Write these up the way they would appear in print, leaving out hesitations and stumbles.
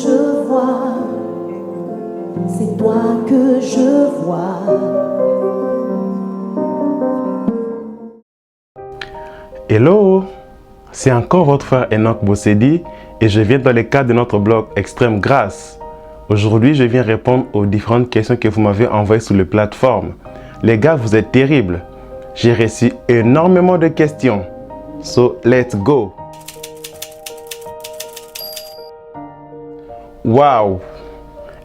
je vois, c'est toi que je vois. Hello, c'est encore votre frère Enoch Bossedi et je viens dans le cadre de notre blog Extrême Grâce. Aujourd'hui, je viens répondre aux différentes questions que vous m'avez envoyées sur les plateformes. Les gars, vous êtes terribles. J'ai reçu énormément de questions. So, let's go. Waouh!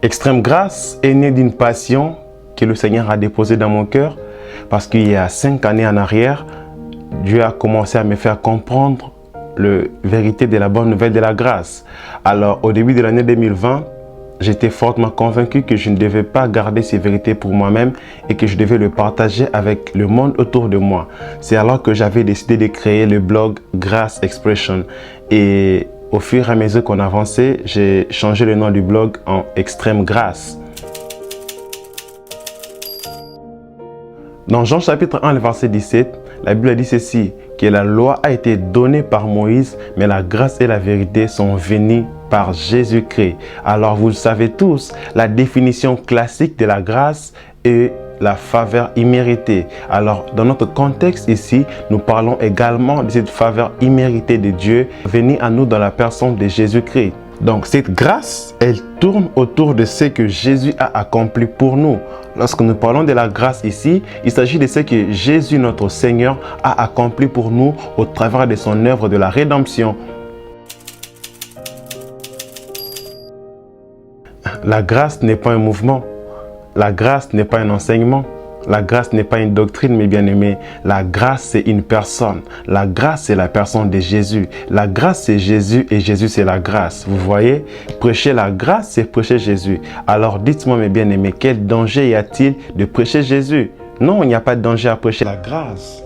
Extrême Grâce est née d'une passion que le Seigneur a déposée dans mon cœur parce qu'il y a 5 années en arrière, Dieu a commencé à me faire comprendre la vérité de la bonne nouvelle de la grâce. Alors, au début de l'année 2020, j'étais fortement convaincu que je ne devais pas garder ces vérités pour moi-même et que je devais le partager avec le monde autour de moi. C'est alors que j'avais décidé de créer le blog Grace Expression. Et au fur et à mesure qu'on avançait, j'ai changé le nom du blog en Extrême Grâce. Dans Jean chapitre 1, le verset 17, la Bible dit ceci, que la loi a été donnée par Moïse, mais la grâce et la vérité sont venues par Jésus-Christ. Alors vous le savez tous, la définition classique de la grâce est la faveur imméritée. Alors dans notre contexte ici, nous parlons également de cette faveur imméritée de Dieu venue à nous dans la personne de Jésus-Christ. Donc cette grâce, elle tourne autour de ce que Jésus a accompli pour nous. Lorsque nous parlons de la grâce ici, il s'agit de ce que Jésus, notre Seigneur, a accompli pour nous au travers de son œuvre de la rédemption. La grâce n'est pas un mouvement. La grâce n'est pas un enseignement. La grâce n'est pas une doctrine, mes bien-aimés. La grâce, c'est une personne. La grâce, c'est la personne de Jésus. La grâce, c'est Jésus et Jésus, c'est la grâce. Vous voyez, prêcher la grâce, c'est prêcher Jésus. Alors, dites-moi, mes bien-aimés, quel danger y a-t-il de prêcher Jésus? Non, il n'y a pas de danger à prêcher la grâce.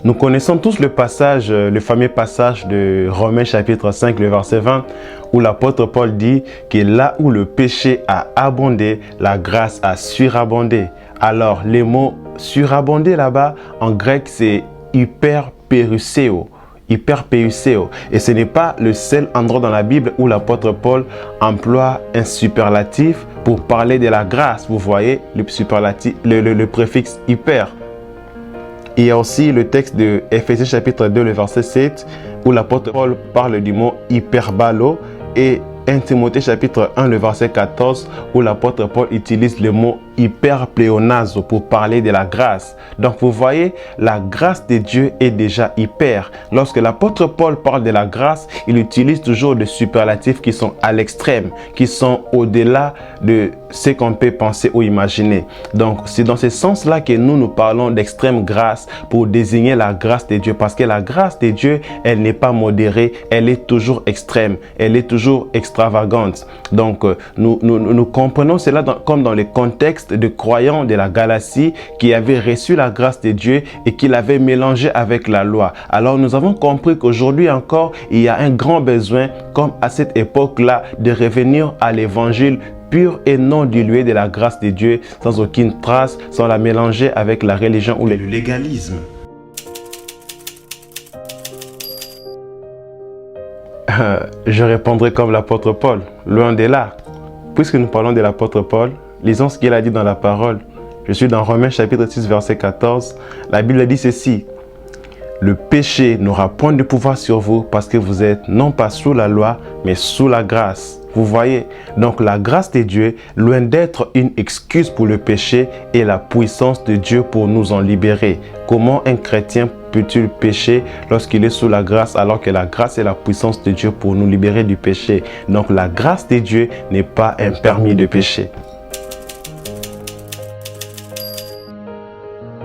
Nous connaissons tous le passage, le fameux passage de Romains chapitre 5, le verset 20, où l'apôtre Paul dit que là où le péché a abondé, la grâce a surabondé. Alors, les mots surabondé là-bas, en grec, c'est hyperperuseo. Hyperperuseo. Et ce n'est pas le seul endroit dans la Bible où l'apôtre Paul emploie un superlatif pour parler de la grâce. Vous voyez le superlatif, le préfixe hyper. Il y a aussi le texte de Éphésiens chapitre 2, le verset 7, où l'apôtre Paul parle du mot hyperbalo, et 1 Timothée chapitre 1, le verset 14, où l'apôtre Paul utilise le mot hyperpléonazo pour parler de la grâce. Donc vous voyez, la grâce de Dieu est déjà hyper. Lorsque l'apôtre Paul parle de la grâce, il utilise toujours des superlatifs qui sont à l'extrême, qui sont au-delà de ce qu'on peut penser ou imaginer. Donc c'est dans ce sens-là que nous parlons d'extrême grâce pour désigner la grâce de Dieu. Parce que la grâce de Dieu, elle n'est pas modérée, elle est toujours extrême, elle est toujours extravagante. Donc nous comprenons cela comme dans le contexte de croyants de la Galatie qui avaient reçu la grâce de Dieu et qui l'avaient mélangée avec la loi. Alors nous avons compris qu'aujourd'hui encore, il y a un grand besoin, comme à cette époque-là, de revenir à l'évangile pur et non dilué de la grâce de Dieu, sans aucune trace, sans la mélanger avec la religion ou le légalisme. Je répondrai comme l'apôtre Paul, loin de là. Puisque nous parlons de l'apôtre Paul, lisons ce qu'il a dit dans la parole. Je suis dans Romains chapitre 6, verset 14. La Bible dit ceci. Le péché n'aura point de pouvoir sur vous parce que vous êtes non pas sous la loi, mais sous la grâce. Vous voyez, donc la grâce de Dieu, loin d'être une excuse pour le péché, est la puissance de Dieu pour nous en libérer. Comment un chrétien peut-il pécher lorsqu'il est sous la grâce alors que la grâce est la puissance de Dieu pour nous libérer du péché? Donc la grâce de Dieu n'est pas un permis de péché.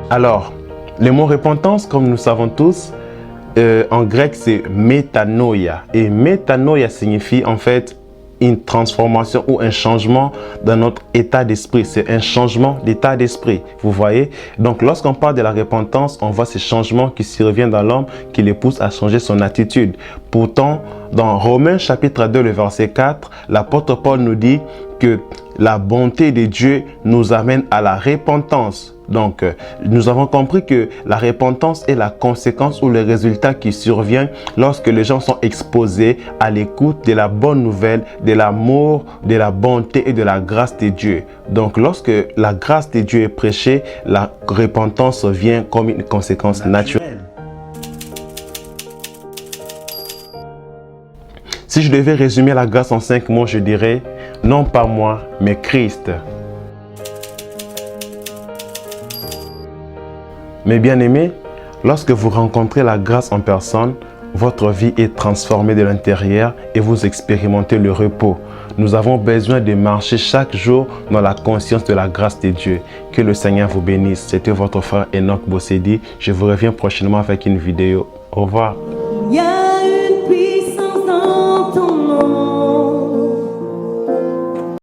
Alors, le mot repentance, comme nous savons tous, en grec c'est métanoïa. Et métanoïa signifie en fait une transformation ou un changement dans notre état d'esprit. C'est un changement d'état d'esprit. Vous voyez? Donc lorsqu'on parle de la repentance, on voit ces changements qui surviennent dans l'homme, qui les poussent à changer son attitude. Pourtant, dans Romains chapitre 2, le verset 4, l'apôtre Paul nous dit que la bonté de Dieu nous amène à la repentance. Donc, nous avons compris que la repentance est la conséquence ou le résultat qui survient lorsque les gens sont exposés à l'écoute de la bonne nouvelle, de l'amour, de la bonté et de la grâce de Dieu. Donc, lorsque la grâce de Dieu est prêchée, la repentance vient comme une conséquence naturelle. Si je devais résumer la grâce en 5 mots, je dirais non pas moi, mais Christ. Mes bien-aimés, lorsque vous rencontrez la grâce en personne, votre vie est transformée de l'intérieur et vous expérimentez le repos. Nous avons besoin de marcher chaque jour dans la conscience de la grâce de Dieu. Que le Seigneur vous bénisse. C'était votre frère Enoch Bossedi. Je vous reviens prochainement avec une vidéo. Au revoir.